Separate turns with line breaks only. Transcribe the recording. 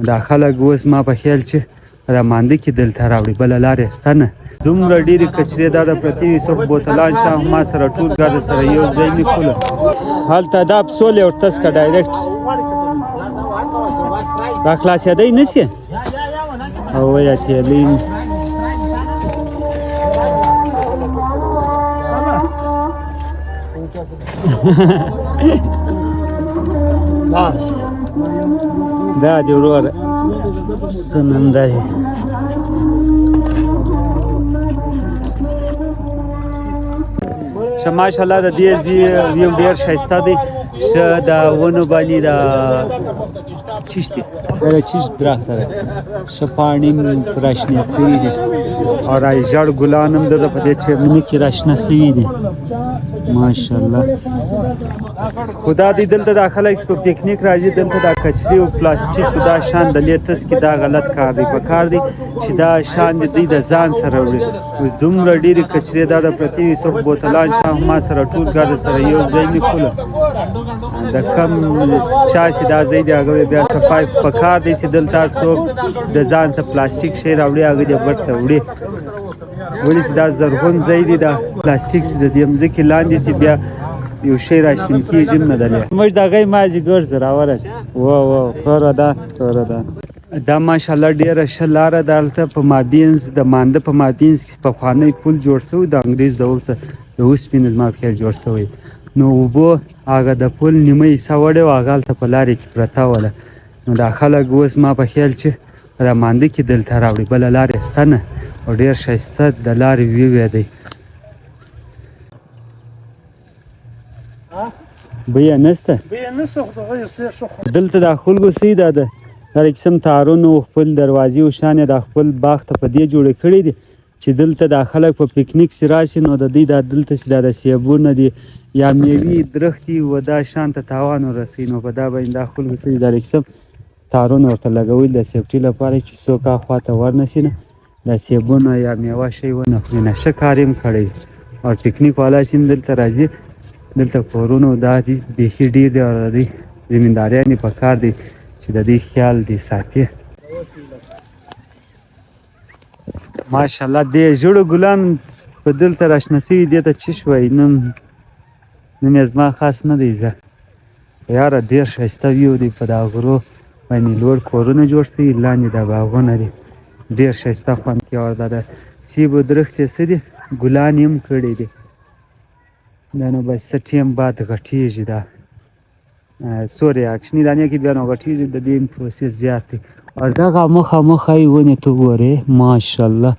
دا خلک اوس ما په خیال چې رامانده کې دلته راوړي بله لارې شته نه دومره ډېرې کچرې دا د پرتې وي څوک بوتلان شاو ما سره ټول ګاډه سره یو ځای نه کړله هلته دا پسول یې ورته څکه ډایرکټ را خلاصېدی نه شي او ویه تیلین دا دی وروره څه نن دی ښه ماشاءالله د دې ویو ډېر ښایسته دی ښه د ونو باندې د چیش دی دا د چیش درخته دی ښه پاڼې راشنې شوي دي او را ژړ ګلان هم د په دې چمنه کې راشنه شوي دي ماشاءالله خو دا دی دلته دا خلک چې په پکنیک راځي دلته دا کچرې او پلاستیک دا شان د لیتس کې دا غلط کار دی په کار دی چې دا شان د دوی د ځان سره وړي اوس دومره ډېرې کچرې دا د پرتې وي څوک بوتلان شاو ما سره ټول ګاډه سره یو ځای نه کړله د کم چا چې دا ځای دی هغه بیا صفای په کار دی چې دلته څوک د ځان څخه پلاستیک شی راوړي هغه دې برته وړي ولې چې دا زرغون ځای دی دا پلاستیک چې د دې مځکې لاندې چې بیا یو شی راشین کېږي هم نه دلی موږ د هغې مازدیګر زه راورسېد توره ده دا ماشاءالله ډېره ښه لاره ده هلته په مابینځ د مانده په مابینځ کې پخوانی پل جوړ شوی د انګریز دور ته د اوسپنې زما په خیال جوړ شوی نو اوبه هغه د پل نیمه حصه وړې وه هغه هلته په لارې کې پرته وله نو دا خلک اوس ما په خیال چې رامانده کې دلته راوړي بله لارې شته نه او ډېر ښایسته د لارې ویوی دی بیه نشته دلته د خلکو څه دا ده هر قسم تارونه او خپل دروازې او شانې د خپل باغ ته په دې جوړې کړي دي چې دلته د خلک په پکنیک سي راسي نو د دوی دا دلته چې دا د سیبونه دي یا میوې درختي و دا شان ته تاوان ورسوي نو په دا باندې دا خلکو څه دي د هر قسم تارونه ورته لګول د سیفټي لپاره چې څوک هاخوا ته ورنسي نه د سیبونه یا میوه شی ونه خوري نه ښه کار یې کړی او پکنیک والا چې دلته راځي دلته کورونه دا دي بیخي ډېر دي او د دوی زمینداریان یې په کار دي چې د دې خیال دې ساتي ماشاءالله دې ژړو ګلان په دلته راشنه شوي دې ته څه شوی نوم یې زما خاص نه دی زه یاره ډېر ښایسته ویو دی په دا غرو باندې لوړ کورونه جوړ شوي لاندې دا باغونه دي ډېر ښایسته خوند کوي او دا د سیبو درخت یې څه دي ګلان یې هم کړي دي دا نو بس څه ټیم بعد غټېږي دا سوري اکشني دانې کې بیا نو غټېږي د دې پروسس زیات دی او دغه مخامخ یې ونې ته وګورئ ماشاءالله